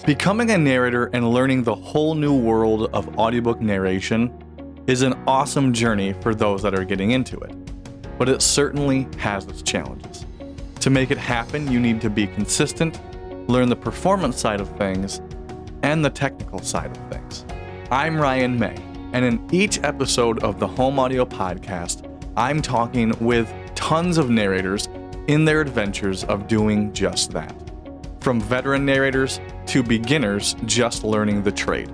Becoming a narrator and learning the whole new world of audiobook narration is an awesome journey for those that are getting into it, but it certainly has its challenges. To make it happen, you need to be consistent, learn the performance side of things, and the technical side of things. I'm Ryan May, and in each episode of the Home Audio Podcast, I'm talking with tons of narrators in their adventures of doing just that. From veteran narrators to beginners just learning the trade,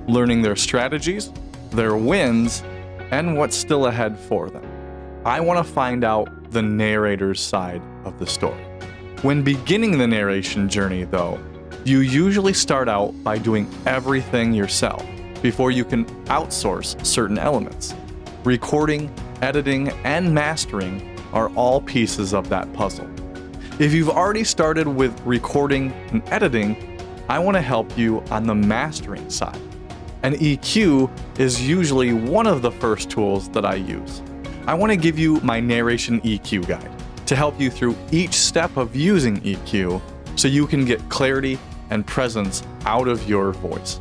learning their strategies, their wins, and what's still ahead for them. I want to find out the narrator's side of the story. When beginning the narration journey, though, you usually start out by doing everything yourself before you can outsource certain elements. Recording, editing, and mastering are all pieces of that puzzle. If you've already started with recording and editing, I want to help you on the mastering side. And EQ is usually one of the first tools that I use. I want to give you my narration EQ guide to help you through each step of using EQ so you can get clarity and presence out of your voice.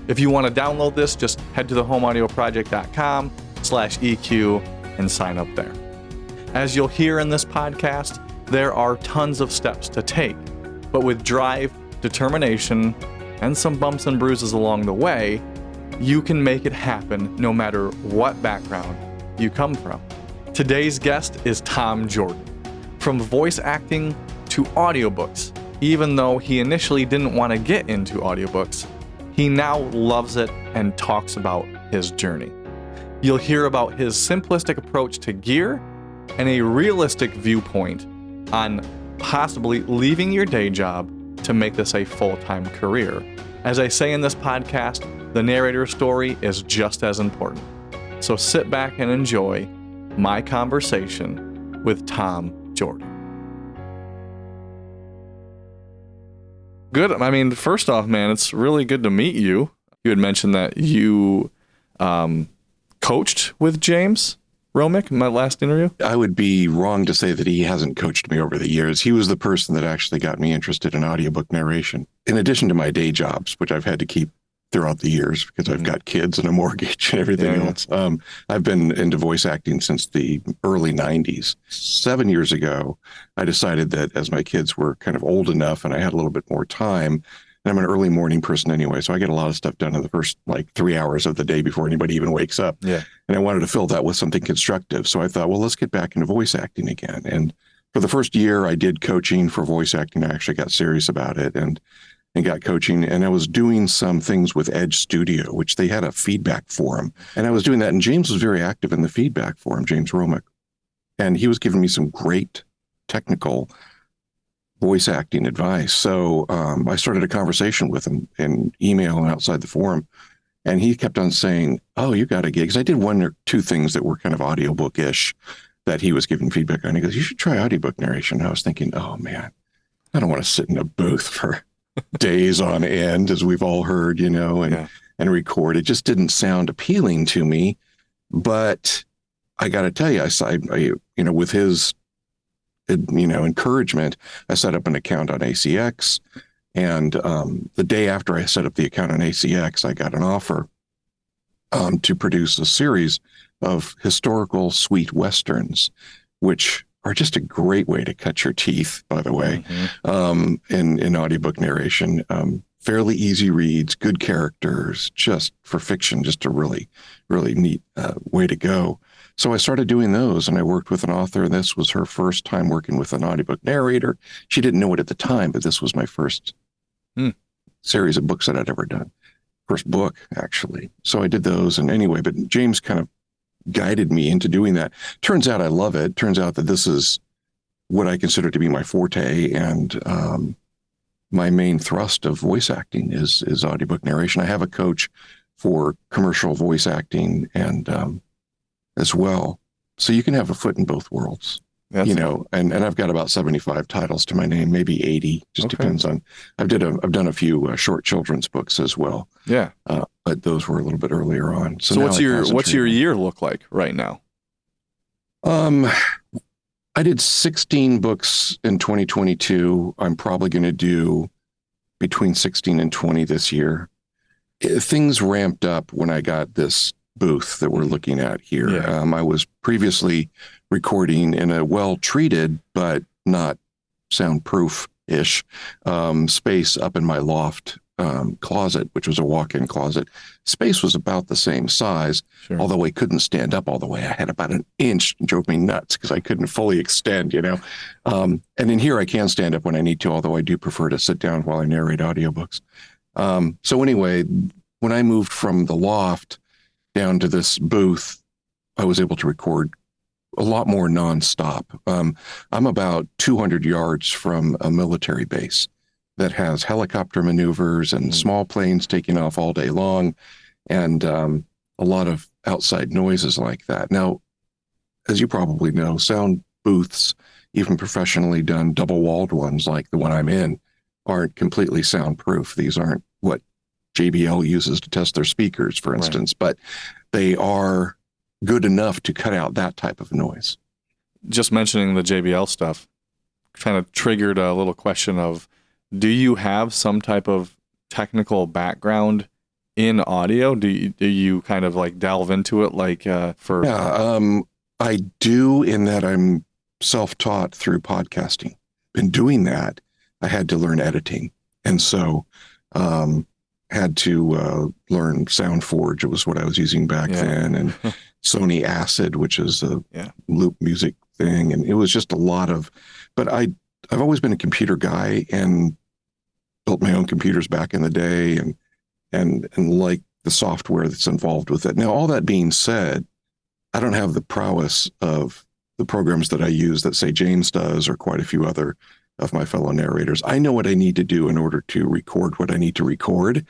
If you want to download this, just head to thehomeaudioproject.com/EQ and sign up there. As you'll hear in this podcast, there are tons of steps to take, but with drive, determination, and some bumps and bruises along the way, you can make it happen no matter what background you come from. Today's guest is Tom Jordan. From voice acting to audiobooks, even though he initially didn't want to get into audiobooks, he now loves it and talks about his journey. You'll hear about his simplistic approach to gear and a realistic viewpoint on possibly leaving your day job to make this a full-time career. As I say in this podcast, the narrator story is just as important. So sit back and enjoy my conversation with Tom Jordan. Good. I mean, first off, man, it's really good to meet you. You had mentioned that you coached with James Romick in my last interview. I would be wrong to say that he hasn't coached me over the years. He was the person that actually got me interested in audiobook narration. In addition to my day jobs, which I've had to keep throughout the years because I've got kids and a mortgage and everything else. I've been into voice acting since the early 90s. 7 years ago, I decided that as my kids were kind of old enough and I had a little bit more time, and I'm an early morning person anyway, so I get a lot of stuff done in the first 3 hours of the day before anybody even wakes up. Yeah. And I wanted to fill that with something constructive. So I thought, well, let's get back into voice acting again. And for the first year I did coaching for voice acting. I actually got serious about it and got coaching. And I was doing some things with Edge Studio, which they had a feedback forum. And I was doing that. And James was very active in the feedback forum, James Romick. And he was giving me some great technical voice acting advice. So I started a conversation with him in email and outside the forum. And he kept on saying, oh, you got a gig. Because I did one or two things that were kind of audiobook-ish that he was giving feedback on. He goes, you should try audiobook narration. And I was thinking, oh, man, I don't want to sit in a booth for days on end, as we've all heard, and record. It just didn't sound appealing to me. But I got to tell you, I with his encouragement, I set up an account on ACX. And the day after I set up the account on ACX, I got an offer to produce a series of historical sweet westerns, which are just a great way to cut your teeth, by the way, in audiobook narration. Fairly easy reads, good characters, just for fiction, just a really, really neat way to go. So I started doing those, and I worked with an author. This was her first time working with an audiobook narrator. She didn't know it at the time, but this was my first series of books that I'd ever done. First book, actually. So I did those, and anyway, but James kind of guided me into doing that. Turns out I love it. Turns out that this is what I consider to be my forte, and my main thrust of voice acting is audiobook narration. I have a coach for commercial voice acting and as well. So you can have a foot in both worlds. And I've got about 75 titles to my name, maybe 80, just depends on, I've done a few short children's books as well. Yeah. But those were a little bit earlier on. So what's your year look like right now? I did 16 books in 2022. I'm probably going to do between 16 and 20 this year. Things ramped up when I got this booth that we're looking at here. Yeah. I was previously recording in a well-treated but not soundproof-ish space up in my loft closet, which was a walk-in closet. Space was about the same size, Sure. although I couldn't stand up all the way. I had about an inch. It drove me nuts because I couldn't fully extend, And in here, I can stand up when I need to, although I do prefer to sit down while I narrate audiobooks. So anyway, when I moved from the loft down to this booth, I was able to record a lot more nonstop. I'm about 200 yards from a military base that has helicopter maneuvers and small planes taking off all day long, and a lot of outside noises like that. Now, as you probably know, sound booths, even professionally done double-walled ones like the one I'm in, aren't completely soundproof. These aren't what JBL uses to test their speakers, for instance, but they are good enough to cut out that type of noise. Just mentioning the JBL stuff kind of triggered a little question of, do you have some type of technical background in audio? Do you kind of like delve into it for... Yeah, I do, in that I'm self-taught through podcasting. In doing that, I had to learn editing. And so had to learn SoundForge. It was what I was using back then. And Sony Acid, which is a loop music thing. And it was just a lot of... But I've always been a computer guy and built my own computers back in the day and like the software that's involved with it. Now, all that being said, I don't have the prowess of the programs that I use that, say, James does, or quite a few other of my fellow narrators. I know what I need to do in order to record what I need to record.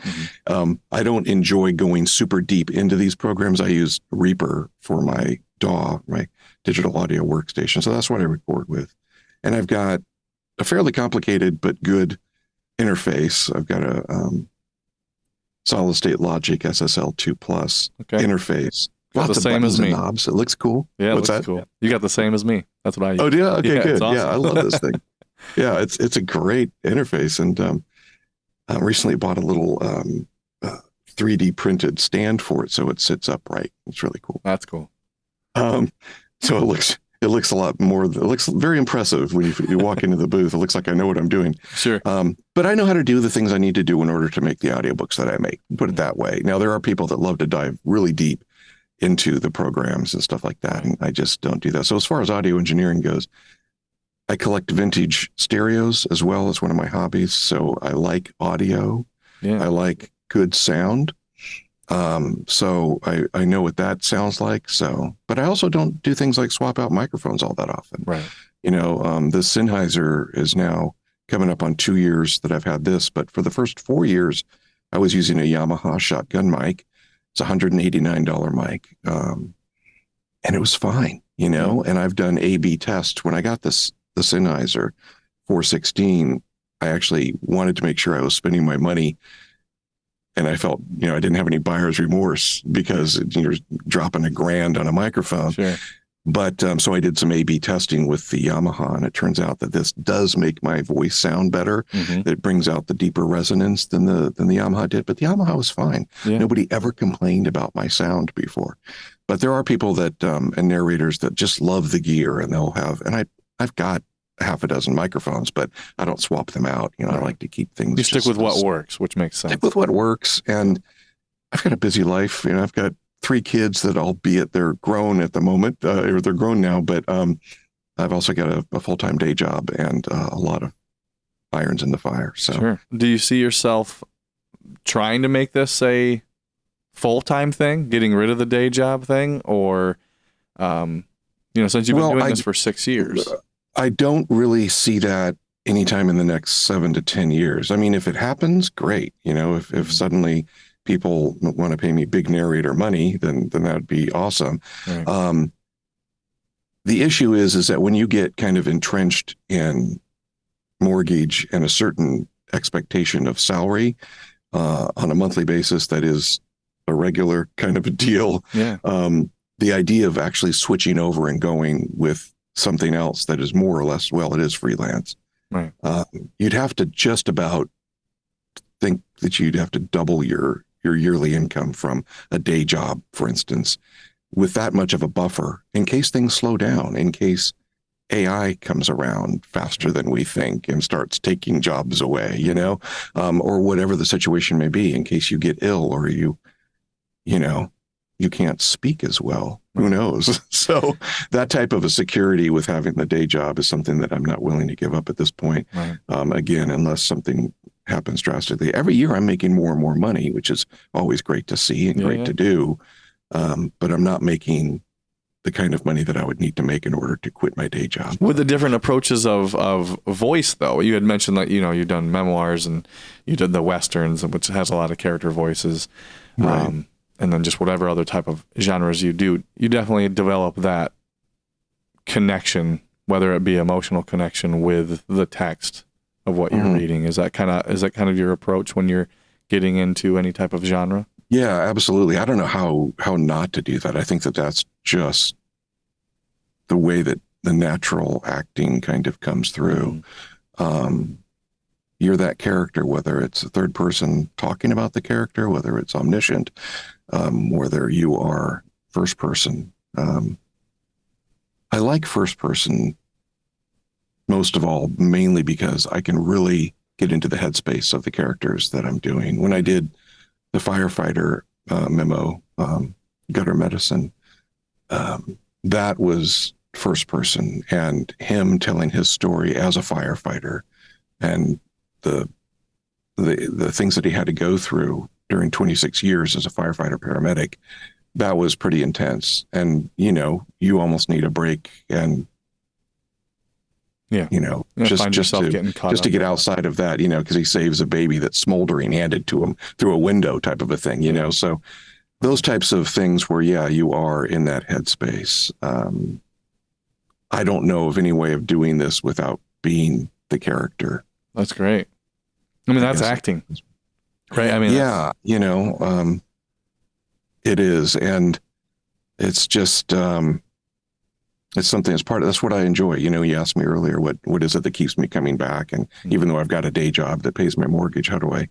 I don't enjoy going super deep into these programs. I use Reaper for my DAW, my digital audio workstation. So that's what I record with. And I've got a fairly complicated but good interface. I've got a solid state Logic SSL2 Plus interface. Got Lots the same of buttons as me. and knobs. It looks cool. Yeah, What's it looks that? cool. You got the same as me. That's what I use. Oh, yeah. Okay, yeah, good. it's awesome. Yeah, I love this thing. Yeah, it's a great interface. And I recently bought a little 3D printed stand for it, so it sits upright. It's really cool. That's cool. So it looks a lot more. It looks very impressive when you walk into the booth. It looks like I know what I'm doing. Sure. But I know how to do the things I need to do in order to make the audiobooks that I make. Put it that way. Now, there are people that love to dive really deep into the programs and stuff like that, and I just don't do that. So as far as audio engineering goes, I collect vintage stereos as well as one of my hobbies. So I like audio. Yeah. I like good sound. So I know what that sounds like. So, but I also don't do things like swap out microphones all that often. Right. The Sennheiser is now coming up on 2 years that I've had this, but for the first 4 years, I was using a Yamaha shotgun mic. It's a $189 mic. And it was fine, and I've done A/B tests. When I got the Sennheiser 416, I actually wanted to make sure I was spending my money. And I felt, I didn't have any buyer's remorse because you're dropping $1,000 on a microphone. Sure. But so I did some A/B testing with the Yamaha, and it turns out that this does make my voice sound better. It brings out the deeper resonance than the Yamaha did. But the Yamaha was fine. Yeah. Nobody ever complained about my sound before. But there are people that and narrators that just love the gear, and they'll have. And I've got half a dozen microphones, but I don't swap them out. I like to keep things. You stick with what works, which makes sense. Stick with what works, and I've got a busy life. I've got 3 kids that, albeit they're grown at the moment, or they're grown now, but I've also got a full-time day job and a lot of irons in the fire. So, sure. Do you see yourself trying to make this a full-time thing, getting rid of the day job thing, or since you've been doing this for 6 years? I don't really see that anytime in the next 7 to 10 years. I mean, if it happens, great. If suddenly people want to pay me big narrator money, then that would be awesome. Right. The issue is that when you get kind of entrenched in mortgage and a certain expectation of salary on a monthly basis, that is a regular kind of a deal. Yeah. The idea of actually switching over and going with something else that is more or less, it is freelance. Right. You'd have to just about think that you'd have to double your yearly income from a day job, for instance, with that much of a buffer in case things slow down, in case AI comes around faster than we think and starts taking jobs away, or whatever the situation may be, in case you get ill or you can't speak as well. Who knows? So that type of a security with having the day job is something that I'm not willing to give up at this point. Right. Again, unless something happens drastically. Every year I'm making more and more money, which is always great to see and great to do. But I'm not making the kind of money that I would need to make in order to quit my day job. With the different approaches of voice, though, you had mentioned that, you've done memoirs and you did the Westerns, which has a lot of character voices. Right. And then just whatever other type of genres you do, you definitely develop that connection, whether it be emotional connection with the text of what you're reading. Is that kind of your approach when you're getting into any type of genre? Yeah, absolutely. I don't know how not to do that. I think that that's just the way that the natural acting kind of comes through. You're that character, whether it's a third person talking about the character, whether it's omniscient, whether you are first person. I like first person most of all, mainly because I can really get into the headspace of the characters that I'm doing. When I did the firefighter memo, gutter medicine, that was first person, and him telling his story as a firefighter and the things that he had to go through during 26 years as a firefighter paramedic, that was pretty intense. And, you almost need a break and, just to get outside of that, because he saves a baby that's smoldering handed to him through a window type of a thing, so those types of things where, you are in that headspace. I don't know of any way of doing this without being the character. That's great. I mean, that's acting, right? I mean, it is. And it's just, it's something that's what I enjoy. You asked me earlier, what is it that keeps me coming back? And even though I've got a day job that pays my mortgage, how do I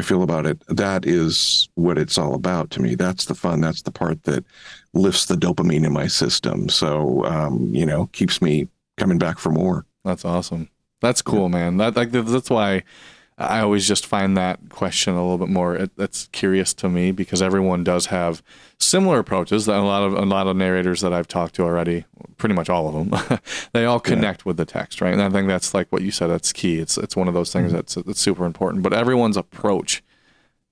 feel about it? That is what it's all about to me. That's the fun. That's the part that lifts the dopamine in my system. So, keeps me coming back for more. That's awesome. That's cool, man. That's why I always just find that question a little bit more. That's curious to me, because everyone does have similar approaches. That a lot of narrators that I've talked to already, pretty much all of them, they all connect with the text, right? And I think that's like what you said. That's key. It's one of those things that's super important. But everyone's approach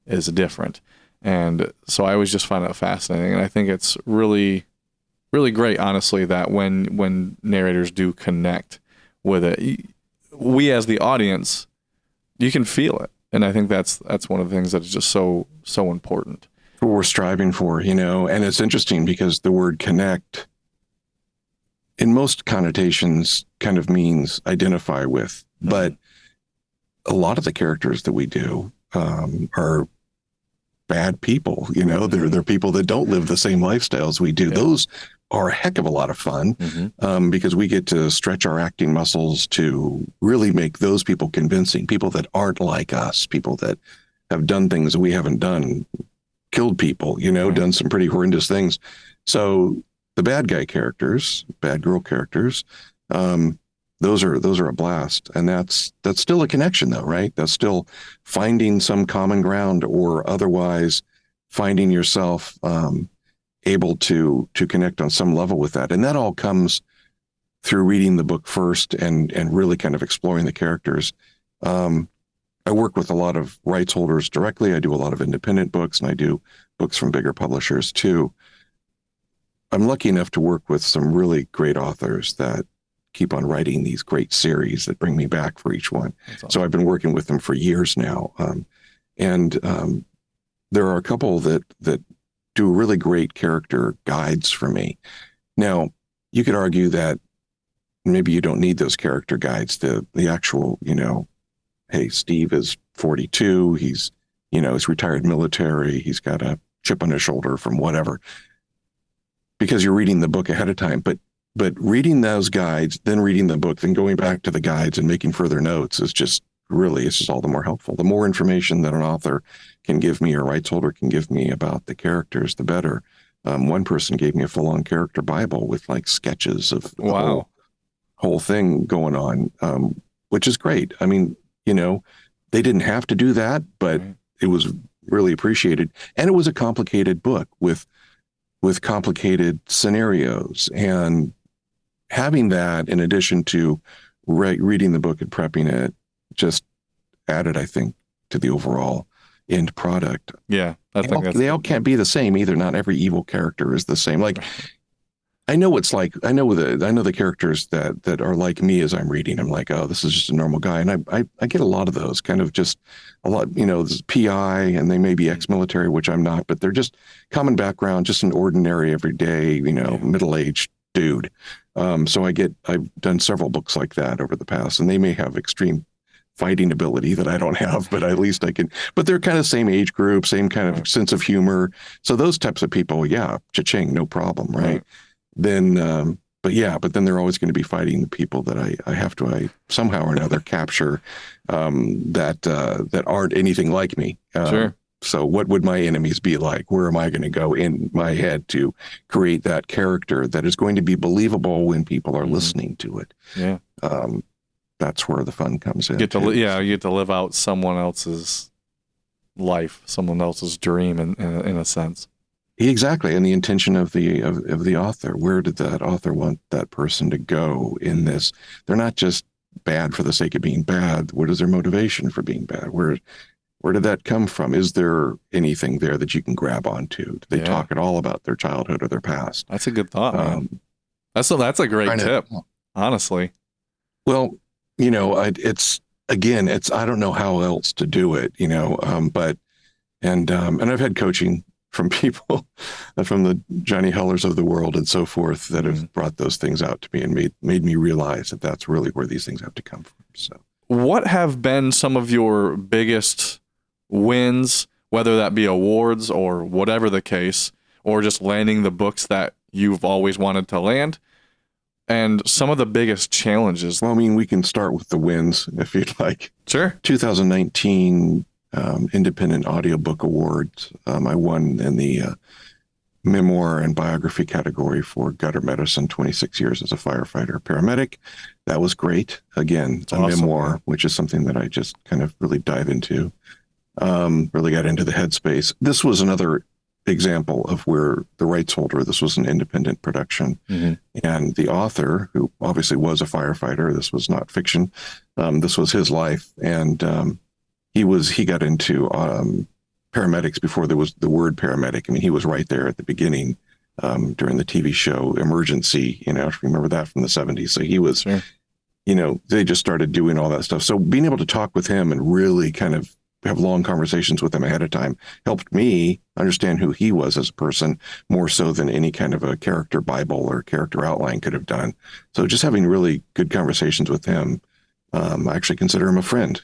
is different, and so I always just find that fascinating. And I think it's really, really great, honestly, that when narrators do connect with it, we as the audience, you can feel it. And I think that's one of the things that is just so important. What we're striving for, and it's interesting because the word connect in most connotations kind of means identify with, but a lot of the characters that we do are bad people, they're people that don't live the same lifestyles we do. Those are a heck of a lot of fun because we get to stretch our acting muscles to really make those people convincing, people that aren't like us, people that have done things that we haven't done, killed people, done some pretty horrendous things. So the bad guy characters, bad girl characters, those are a blast. And that's still a connection though, right? That's still finding some common ground, or otherwise finding yourself able to connect on some level with that. And that all comes through reading the book first and really kind of exploring the characters. I work with a lot of rights holders directly. I do a lot of independent books, and I do books from bigger publishers too. I'm lucky enough to work with some really great authors that keep on writing these great series that bring me back for each one. Awesome. So I've been working with them for years now. And there are a couple that do really great character guides for me. Now, you could argue that maybe you don't need those character guides. The actual, hey, Steve is 42. He's retired military. He's got a chip on his shoulder from whatever, because you're reading the book ahead of time. But reading those guides, then reading the book, then going back to the guides and making further notes is just really, it's just all the more helpful. The more information that an author can give me or rights holder can give me about the characters, the better. One person gave me a full-on character Bible with like sketches of the Wow. whole thing going on, which is great. I mean, they didn't have to do that, but it was really appreciated. And it was a complicated book with complicated scenarios, and having that in addition to reading the book and prepping it just added, I think, to the overall end product. Yeah, They all can't be the same either. Not every evil character is the same. Like, I know the characters that are like me as I'm reading. I'm like, oh, this is just a normal guy. And I get a lot of those, kind of just a lot, this is PI, and they may be ex-military, which I'm not, but they're just common background, just an ordinary, everyday, middle-aged dude. So I've done several books like that over the past, and they may have extreme fighting ability that I don't have, but at least I can, but they're kind of same age group, same kind of sense of humor. So those types of people, yeah, cha-ching, no problem. Right. Then, but then they're always going to be fighting the people that I have to somehow or another capture, that aren't anything like me. Sure. So what would my enemies be like? Where am I going to go in my head to create that character that is going to be believable when people are listening to it? Yeah. That's where the fun comes in. You get to live out someone else's life, someone else's dream in a sense. Exactly. And the intention of the author. Where did that author want that person to go in this? They're not just bad for the sake of being bad. What is their motivation for being bad? Where did that come from? Is there anything there that you can grab onto? Do they talk at all about their childhood or their past? That's a good thought, man. That's a great tip, honestly. Well, it's I don't know how else to do it, but I've had coaching from people, from the Johnny Hellers of the world and so forth, that have brought those things out to me and made me realize that that's really where these things have to come from. So, what have been some of your biggest wins, whether that be awards or whatever the case, or just landing the books that you've always wanted to land? And some of the biggest challenges. Well, I mean, we can start with the wins if you'd like. Sure. 2019 Independent Audiobook Awards. I won in the memoir and biography category for Gutter Medicine, 26 years as a firefighter paramedic. That was great. Again, it's a memoir, which is something that I just kind of really dive into, really got into the headspace. This was another example of where the rights holder, this was an independent production, and the author, who obviously was a firefighter, this was not fiction, this was his life, and he got into paramedics before there was the word paramedic. I mean, he was right there at the beginning during the TV show Emergency, if you remember that from the 70s. So he was, they just started doing all that stuff. So being able to talk with him and really kind of have long conversations with him ahead of time helped me understand who he was as a person, more so than any kind of a character Bible or character outline could have done. So just having really good conversations with him, I actually consider him a friend,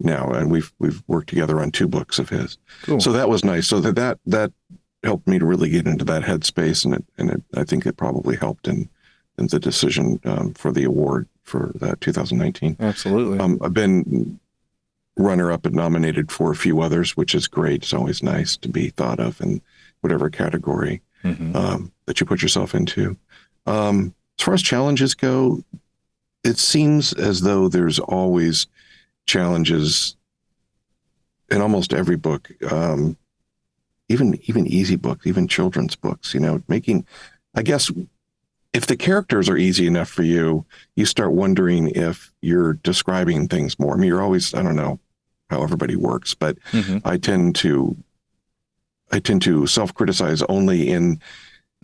now, and we've worked together on 2 books of his. Cool. So that was nice. So that helped me to really get into that headspace, and I think it probably helped in the decision for the award for that 2019. Absolutely. I've been runner-up and nominated for a few others, which is great. It's always nice to be thought of in whatever category that you put yourself into. As far as challenges go, it seems as though there's always challenges in almost every book, even easy books, even children's books, I guess if the characters are easy enough for you, you start wondering if you're describing things more. I mean, you're always, I don't know how everybody works, but I tend to self-criticize only in,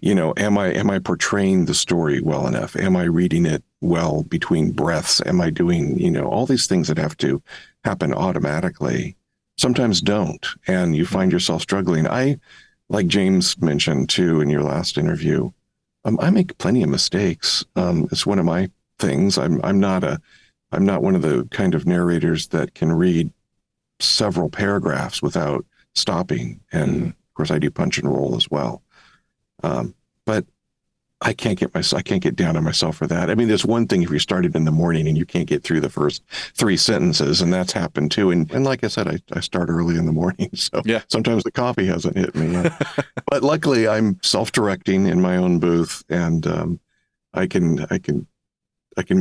am I portraying the story well enough? Am I reading it well between breaths? Am I doing, all these things that have to happen automatically sometimes don't. And you find yourself struggling. Like James mentioned too, in your last interview, I make plenty of mistakes. It's one of my things. I'm not one of the kind of narrators that can read several paragraphs without stopping. And of course I do punch and roll as well. But I can't get down on myself for that. I mean, there's one thing if you started in the morning and you can't get through the first 3 sentences, and that's happened too. And like I said, I start early in the morning, so Yeah. sometimes the coffee hasn't hit me yet. But luckily, I'm self-directing in my own booth, and I can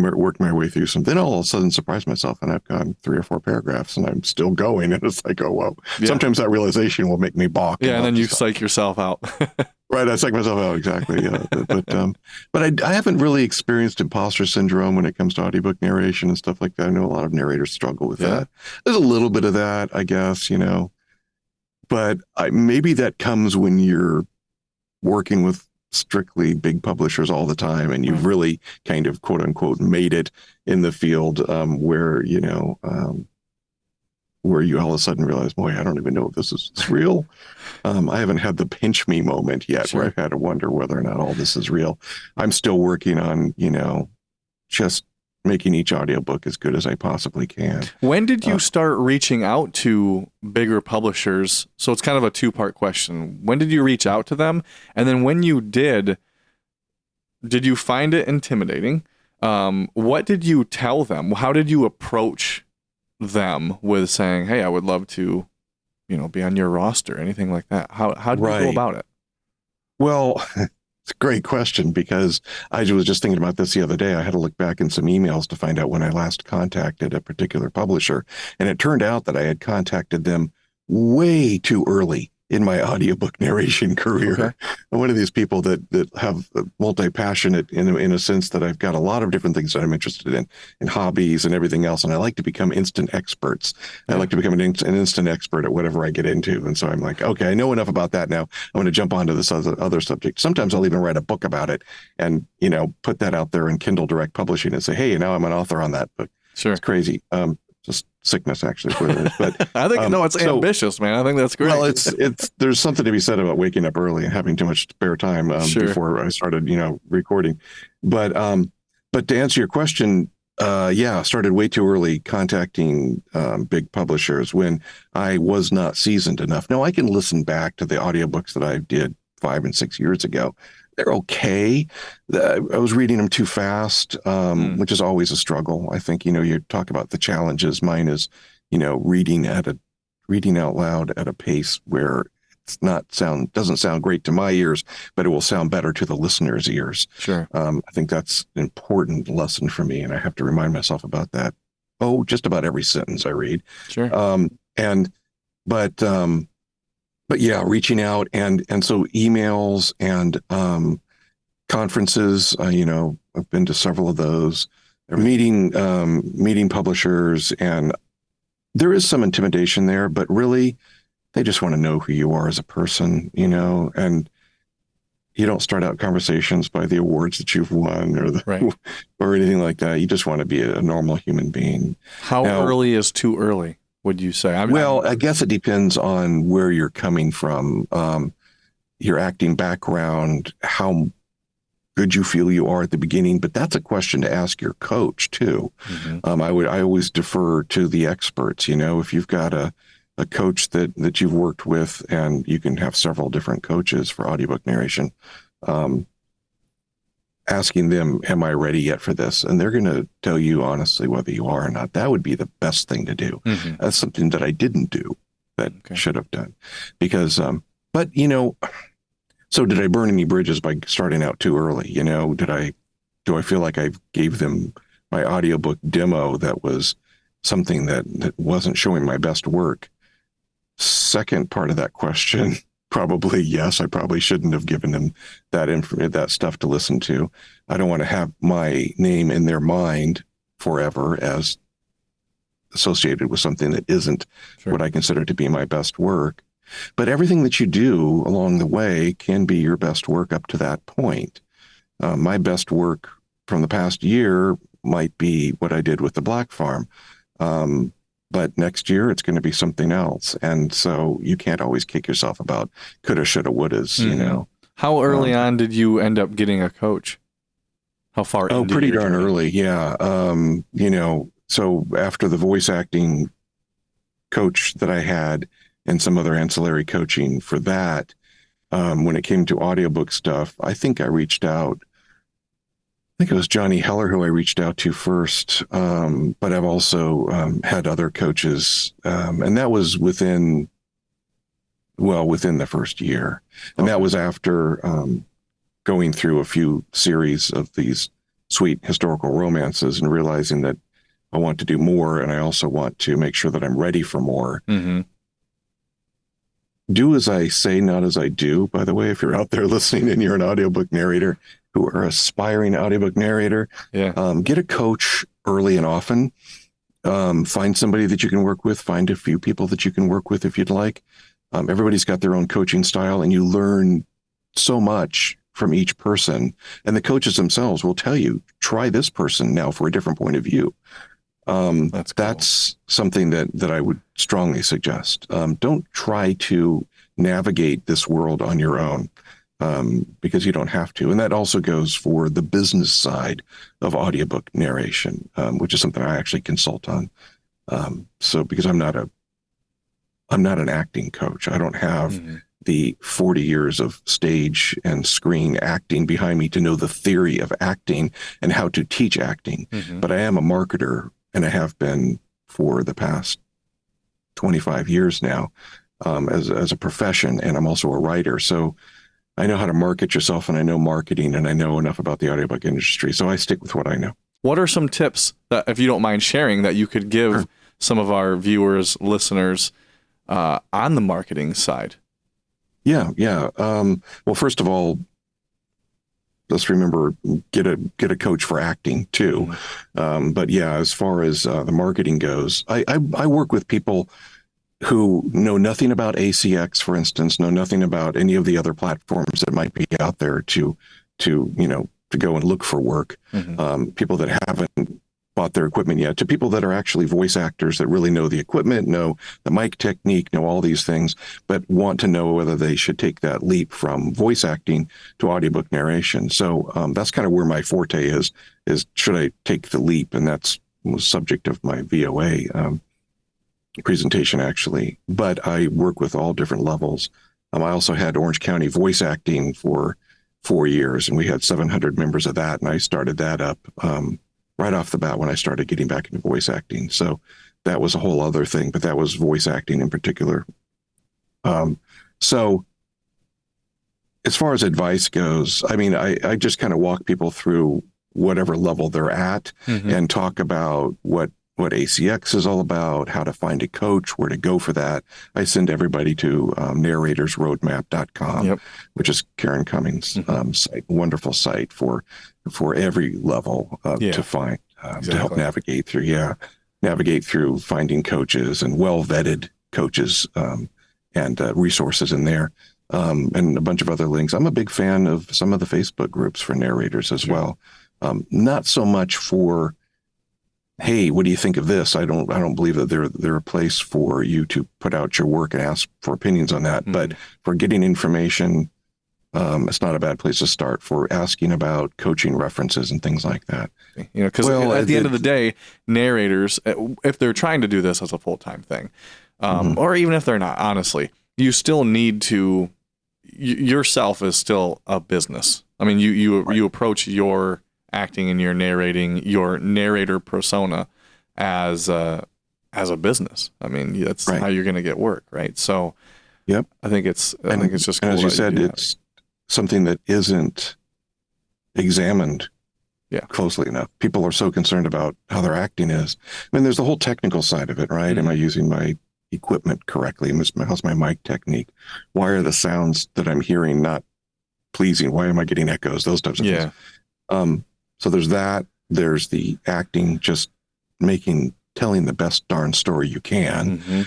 work my way through some. Then I'll all of a sudden surprise myself, and I've gone 3 or 4 paragraphs, and I'm still going, and it's like, oh wow. Yeah. Sometimes that realization will make me balk. Yeah, and then you psych yourself out. Right, I psych myself out, exactly. Yeah, but I haven't really experienced imposter syndrome when it comes to audiobook narration and stuff like that. I know a lot of narrators struggle with that. There's a little bit of that, I guess, but maybe that comes when you're working with strictly big publishers all the time, and you've really kind of quote unquote made it in the field, where you all of a sudden realize, boy, I don't even know if this is real. I haven't had the pinch me moment yet, where I've had to wonder whether or not all this is real. I'm still working on, just making each audiobook as good as I possibly can. When did you start reaching out to bigger publishers? So it's kind of a 2-part question. When did you reach out to them? And then when you did you find it intimidating? What did you tell them? How did you approach them with saying, hey, I would love to, be on your roster, anything like that? How did you go about it? Well, it's a great question, because I was just thinking about this the other day. I had to look back in some emails to find out when I last contacted a particular publisher. And it turned out that I had contacted them way too early in my audiobook narration career. Okay. I'm one of these people that have multi-passionate in a sense that I've got a lot of different things that I'm interested in hobbies and everything else. And I like to become instant experts. I like to become an instant expert at whatever I get into. And so I'm like, okay, I know enough about that now. I'm going to jump onto this other subject. Sometimes I'll even write a book about it and, put that out there in Kindle Direct Publishing and say, hey, now I'm an author on that book. Sure. It's crazy. Just sickness, actually, is what it is. But I think it's ambitious, man. I think that's great. Well, it's there's something to be said about waking up early and having too much spare time before I started, recording. But to answer your question, I started way too early contacting big publishers when I was not seasoned enough. Now I can listen back to the audiobooks that I did 5 and 6 years ago. They're okay. I was reading them too fast, which is always a struggle. I think, you talk about the challenges. Mine is, reading out loud at a pace where doesn't sound great to my ears, but it will sound better to the listener's ears. Sure. I think that's an important lesson for me, and I have to remind myself about that. Oh, just about every sentence I read. Sure. But yeah, reaching out and so emails and conferences, I've been to several of those, meeting publishers, and there is some intimidation there, but really they just want to know who you are as a person, and you don't start out conversations by the awards that you've won or anything like that. You just want to be a normal human being. How early is too early, would you say? I guess it depends on where you're coming from, your acting background, how good you feel you are at the beginning. But that's a question to ask your coach too. Mm-hmm. I always defer to the experts. If you've got a coach that you've worked with, and you can have several different coaches for audiobook narration, asking them, am I ready yet for this? And they're going to tell you honestly whether you are or not. That would be the best thing to do. Mm-hmm. That's something that I didn't do that should have done. Because, so did I burn any bridges by starting out too early? Do I feel like I gave them my audiobook demo that was something that wasn't showing my best work? Second part of that question, probably yes. I probably shouldn't have given them that stuff to listen to. I don't want to have my name in their mind forever as associated with something that isn't what I consider to be my best work. But everything that you do along the way can be your best work up to that point. My best work from the past year might be what I did with the Black Farm. But next year, it's going to be something else. And so you can't always kick yourself about coulda, shoulda, wouldas, Mm-hmm. How early on did you end up getting a coach? How far? Oh, pretty darn early. Yeah. So after the voice acting coach that I had and some other ancillary coaching for that, when it came to audiobook stuff, I think I reached out think it was Johnny Heller who I reached out to first, but I've also had other coaches, and that was within the first year. And that was after going through a few series of these sweet historical romances and realizing that I want to do more, and I also want to make sure that I'm ready for more. Mm-hmm. Do as I say, not as I do, by the way. If you're out there listening and you're an audiobook narrator who are aspiring audiobook narrator, get a coach early and often. Find somebody that you can work with. Find a few people that you can work with if you'd like. Everybody's got their own coaching style, and you learn so much from each person. And the coaches themselves will tell you, try this person now for a different point of view. That's something that I would strongly suggest. Don't try to navigate this world on your own, because you don't have to. And that also goes for the business side of audiobook narration, which is something I actually consult on. So because I'm not an acting coach. I don't have the 40 years of stage and screen acting behind me to know the theory of acting and how to teach acting. But I am a marketer, and I have been for the past 25 years now, as a profession, and I'm also a writer. So I know how to market yourself, and I know marketing, and I know enough about the audiobook industry. So I stick with what I know. What are some tips that, if you don't mind sharing, that you could give some of our viewers, listeners, on the marketing side? Yeah. Well, first of all, let's remember, get a coach for acting too. But yeah, as far as the marketing goes, I work with people who know nothing about ACX, for instance, know nothing about any of the other platforms that might be out there to go and look for work. People that haven't bought their equipment yet, to people that are actually voice actors that really know the equipment, know the mic technique, know all these things, but want to know whether they should take that leap from voice acting to audiobook narration. So that's kind of where my forte is should I take the leap? And that's the subject of my VOA presentation, actually. But I work with all different levels. I also had Orange County voice acting for 4 years, and we had 700 members of that, and I started that up right off the bat when I started getting back into voice acting. So that was a whole other thing, but that was voice acting in particular. So as far as advice goes, I mean, I just kind of walk people through whatever level they're at and talk about what ACX is all about, how to find a coach, where to go for that. I send everybody to narratorsroadmap.com, which is Karen Cummings' site, wonderful site for every level to find, to help navigate through finding coaches and well-vetted coaches and resources in there, and a bunch of other links. I'm a big fan of some of the Facebook groups for narrators as well. Not so much for, hey, what do you think of this? I don't believe that they're a place for you to put out your work and ask for opinions on that. But for getting information, it's not a bad place to start for asking about coaching references and things like that. Because at the end of the day, narrators, if they're trying to do this as a full-time thing, or even if they're not, honestly, you still need to, yourself is still a business. I mean, you approach your acting and your narrating, your narrator persona as a business. I mean, that's how you're going to get work, right? So, I think it's just cool. And as you said, it's something that isn't examined closely enough. People are so concerned about how their acting is. I mean, there's the whole technical side of it, right? Am I using my equipment correctly? How's my mic technique? Why are the sounds that I'm hearing not pleasing? Why am I getting echoes? Those types of things. So there's that. There's the acting, just telling the best darn story you can,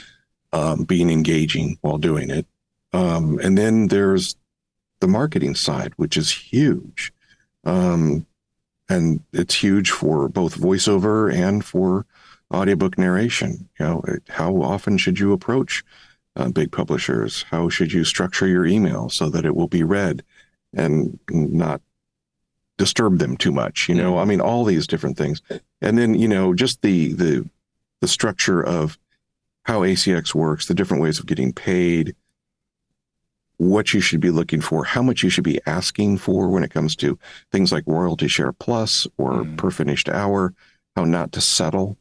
being engaging while doing it. And then there's the marketing side, which is huge. And it's huge for both voiceover and for audiobook narration. How often should you approach big publishers? How should you structure your email so that it will be read and not disturb them too much? I mean, all these different things. And then, just the structure of how ACX works, the different ways of getting paid, what you should be looking for, how much you should be asking for when it comes to things like royalty share plus or per finished hour, how not to settle.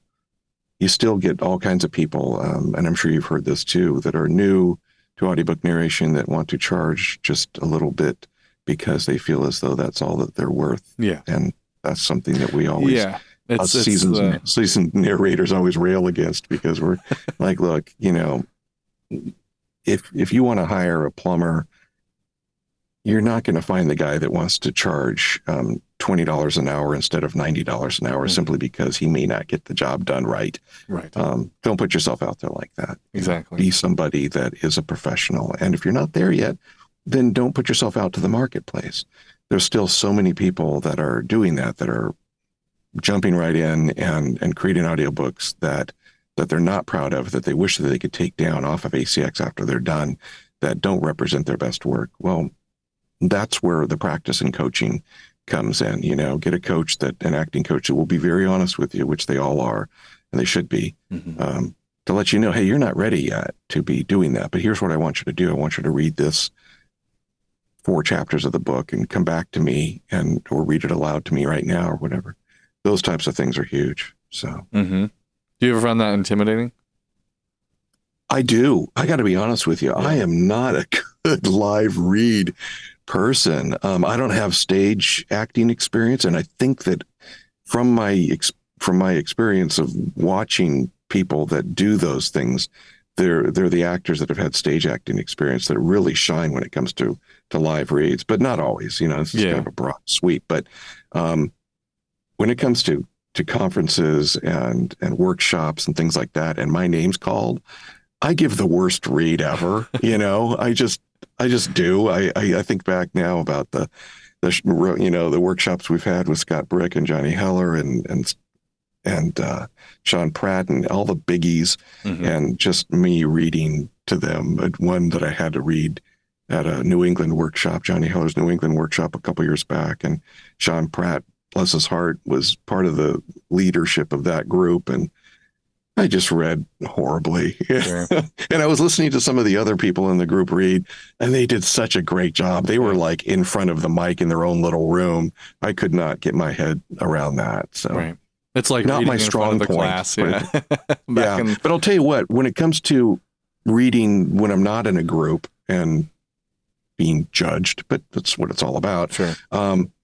You still get all kinds of people, and I'm sure you've heard this too, that are new to audiobook narration that want to charge just a little bit because they feel as though that's all that they're worth. Yeah. And that's something that we always, seasoned narrators always rail against, because we're like, look, if you want to hire a plumber, you're not going to find the guy that wants to charge $20 an hour instead of $90 an hour simply because he may not get the job done right. Right. Don't put yourself out there like that. Exactly. Be somebody that is a professional. And if you're not there yet, then don't put yourself out to the marketplace. There's still so many people that are doing that are jumping right in and creating audiobooks that they're not proud of, that they wish that they could take down off of ACX after they're done, that don't represent their best work. Well, that's where the practice and coaching comes in. Get a coach, an acting coach that will be very honest with you, which they all are, and they should be, to let you know, hey, you're not ready yet to be doing that, but here's what I want you to do. I want you to read this 4 chapters of the book and come back to me or read it aloud to me right now or whatever. Those types of things are huge. So, do you ever find that intimidating? I do. I got to be honest with you. Yeah. I am not a good live read person. I don't have stage acting experience, and I think that from my experience of watching people that do those things, they're the actors that have had stage acting experience that really shine when it comes to live reads, but not always. It's kind of a broad sweep. But when it comes to conferences and workshops and things like that, and my name's called, I give the worst read ever. I just do. I think back now about the workshops we've had with Scott Brick and Johnny Heller and Sean Pratt and all the biggies, and just me reading to them. One that I had to read at a New England workshop, Johnny Heller's New England workshop a couple years back, and Sean Pratt, bless his heart, was part of the leadership of that group, and I just read horribly. Sure. And I was listening to some of the other people in the group read, and they did such a great job. They were like in front of the mic in their own little room. I could not get my head around that. So right. It's like not my strong point. Class, yeah. But I'll tell you what, when it comes to reading when I'm not in a group and being judged, but that's what it's all about. Sure.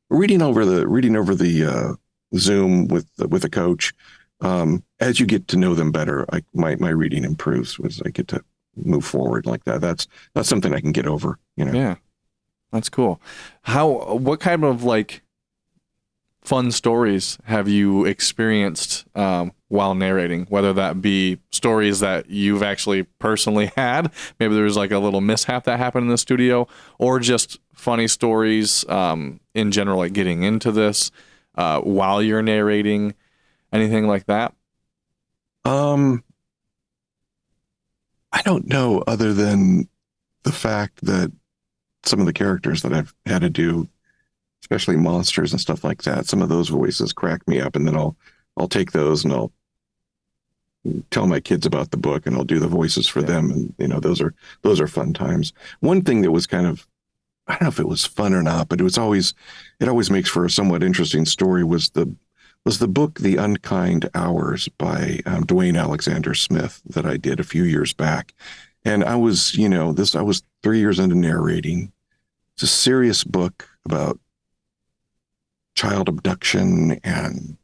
Reading over the Zoom with a coach, as you get to know them better, my reading improves as I get to move forward like that. That's something I can get over. Yeah, that's cool. What kind of fun stories have you experienced while narrating? Whether that be stories that you've actually personally had, maybe there was a little mishap that happened in the studio, or just funny stories in general, getting into this while you're narrating, anything like that? I don't know, other than the fact that some of the characters that I've had to do, especially monsters and stuff like that, some of those voices crack me up, and then I'll take those and I'll tell my kids about the book and I'll do the voices for them, and those are fun times. One thing that was kind of, I don't know if it was fun or not, but it always makes for a somewhat interesting story, was the book The Unkind Hours by Dwayne Alexander Smith that I did a few years back. And I was 3 years into narrating. It's a serious book about child abduction and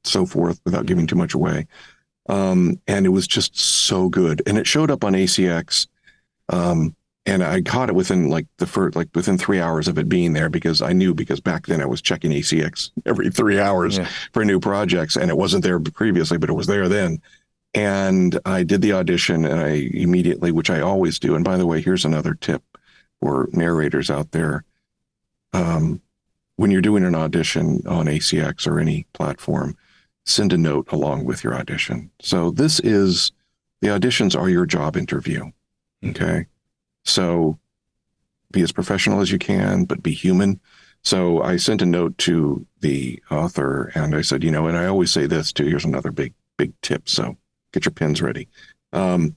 so forth, without giving too much away. And it was just so good. And it showed up on ACX. And I caught it within within 3 hours of it being there, because back then I was checking ACX every 3 hours for new projects, and it wasn't there previously, but it was there then. And I did the audition, and I immediately, which I always do. And by the way, here's another tip for narrators out there. When you're doing an audition on ACX or any platform, send a note along with your audition. So the auditions are your job interview. Okay. So be as professional as you can, but be human. So I sent a note to the author, and I said, and I always say this too, here's another big tip. So get your pens ready. I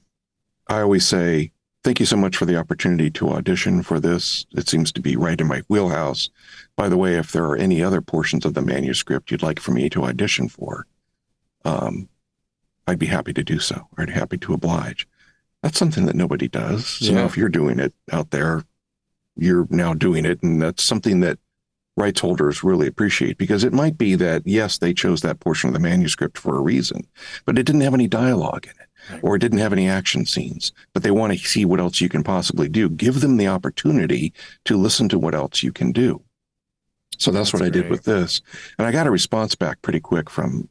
always say, thank you so much for the opportunity to audition for this. It seems to be right in my wheelhouse. By the way, if there are any other portions of the manuscript you'd like for me to audition for, I'd be happy to do so. I'd be happy to oblige. That's something that nobody does. So now if you're doing it out there, you're now doing it. And that's something that rights holders really appreciate, because it might be that, yes, they chose that portion of the manuscript for a reason, but it didn't have any dialogue in it, or it didn't have any action scenes, but they want to see what else you can possibly do. Give them the opportunity to listen to what else you can do. So that's what I did with this. And I got a response back pretty quick from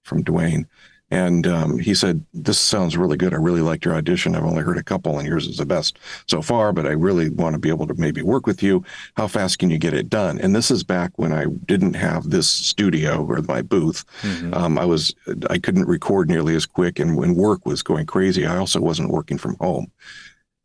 Dwayne. And he said, this sounds really good. I really liked your audition. I've only heard a couple, and yours is the best so far, but I really want to be able to maybe work with you. How fast can you get it done? And this is back when I didn't have this studio or my booth. I couldn't record nearly as quick, and when work was going crazy, I also wasn't working from home.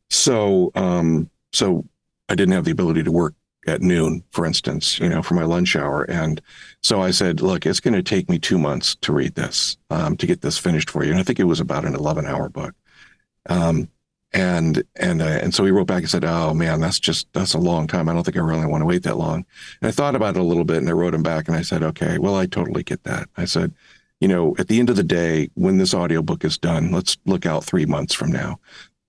So I didn't have the ability to work at noon, for instance, for my lunch hour. And so I said, look, it's going to take me 2 months to read this, to get this finished for you. And I think it was about an 11-hour book. And so he wrote back and said, oh man, that's a long time. I don't think I really want to wait that long. And I thought about it a little bit, and I wrote him back and I said, okay, well, I totally get that. I said, at the end of the day, when this audiobook is done, let's look out 3 months from now.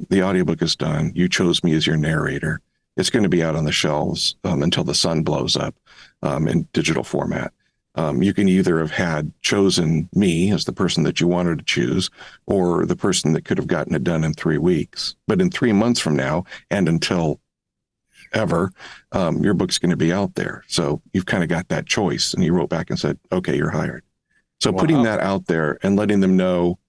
The audiobook is done. You chose me as your narrator. It's going to be out on the shelves until the sun blows up in digital format. You can either have had chosen me as the person that you wanted to choose, or the person that could have gotten it done in 3 weeks. But in 3 months from now, and until ever, your book's going to be out there. So you've kind of got that choice. And he wrote back and said, okay, you're hired. So putting that out there and letting them know,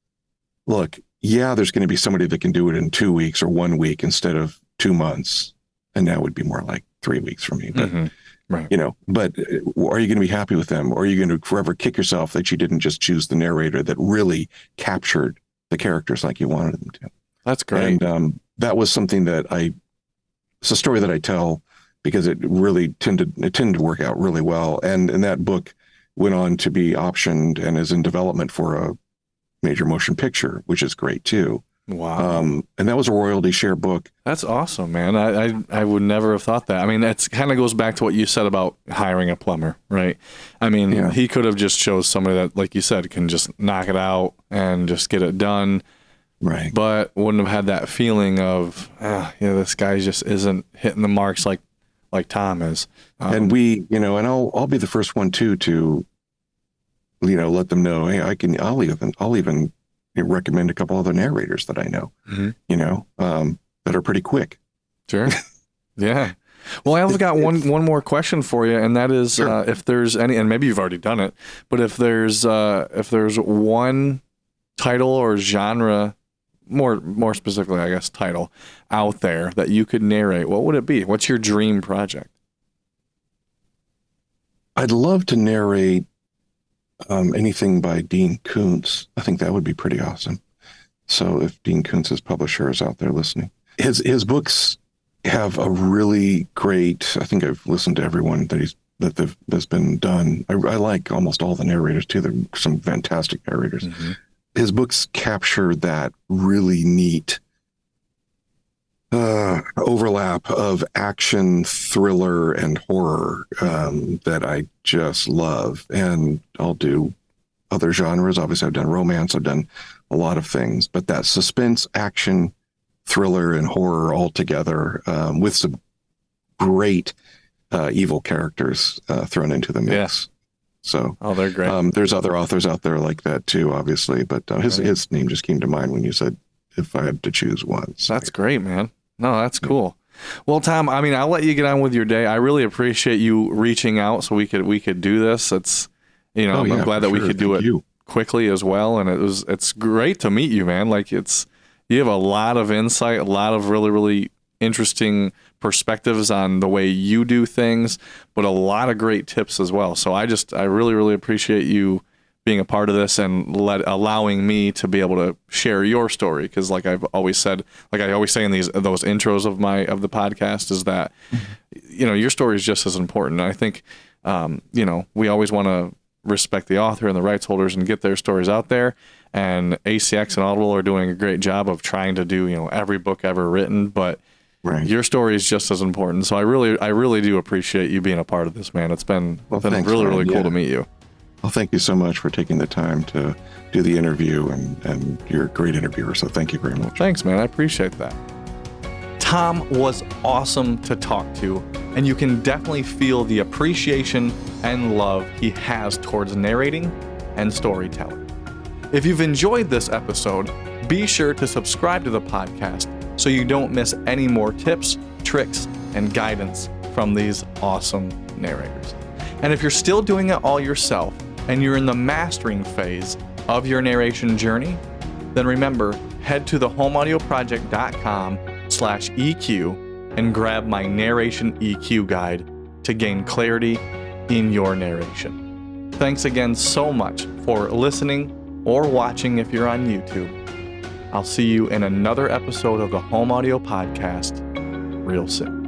look, yeah, there's going to be somebody that can do it in 2 weeks or 1 week instead of 2 months. And that would be more like 3 weeks for me. But, but are you going to be happy with them? Or are you going to forever kick yourself that you didn't just choose the narrator that really captured the characters like you wanted them to? That's great. And that was something that it's a story that I tell because it really tended to work out really well. And that book went on to be optioned and is in development for a major motion picture, which is great too. Wow. And that was a royalty share book. That's awesome, man. I would never have thought that. I mean, that's kind of goes back to what you said about hiring a plumber, right? I mean, he could have just chose somebody that, like you said, can just knock it out and just get it done. Right. But wouldn't have had that feeling of, this guy just isn't hitting the marks like Tom is. And and I'll be the first one too, to, let them know, hey, I'll even recommend a couple other narrators that I know, that are pretty quick. Sure. Yeah. Well, I've got one more question for you, and that is, if there's any, and maybe you've already done it, but if there's one title or genre, more specifically, I guess, title out there that you could narrate, what would it be? What's your dream project? I'd love to narrate anything by Dean Koontz. I think that would be pretty awesome. So if Dean Koontz's publisher is out there listening, his books have a really great, I think I've listened to everyone that's been done. I like almost all the narrators too. There are some fantastic narrators. Mm-hmm. His books capture that really neat overlap of action, thriller, and horror that I just love. And I'll do other genres. Obviously, I've done romance. I've done a lot of things. But that suspense, action, thriller, and horror all together with some great evil characters thrown into the mix. Yeah. So, they're great. There's other authors out there like that too, obviously. But his name just came to mind when you said if I had to choose one. So. That's great, man. No, that's cool. Well, Tom, I mean, I'll let you get on with your day. I really appreciate you reaching out so we could do this. It's, I'm glad that we could do it quickly as well. And it's great to meet you, man. Like you have a lot of insight, a lot of really, really interesting perspectives on the way you do things, but a lot of great tips as well. So I really, really appreciate you being a part of this and allowing me to be able to share your story. Cause like I've always said, like I always say in those intros of the podcast, is that, your story is just as important. And I think, we always want to respect the author and the rights holders and get their stories out there. And ACX and Audible are doing a great job of trying to do, every book ever written, but your story is just as important. So I really do appreciate you being a part of this, man. It's been Thanks, really, Ryan. really cool to meet you. Well, thank you so much for taking the time to do the interview, and you're a great interviewer. So thank you very much. Thanks, man. I appreciate that. Tom was awesome to talk to, and you can definitely feel the appreciation and love he has towards narrating and storytelling. If you've enjoyed this episode, be sure to subscribe to the podcast so you don't miss any more tips, tricks, and guidance from these awesome narrators. And if you're still doing it all yourself and you're in the mastering phase of your narration journey, then remember, head to thehomeaudioproject.com/EQ and grab my narration EQ guide to gain clarity in your narration. Thanks again so much for listening or watching if you're on YouTube. I'll see you in another episode of the Home Audio Podcast real soon.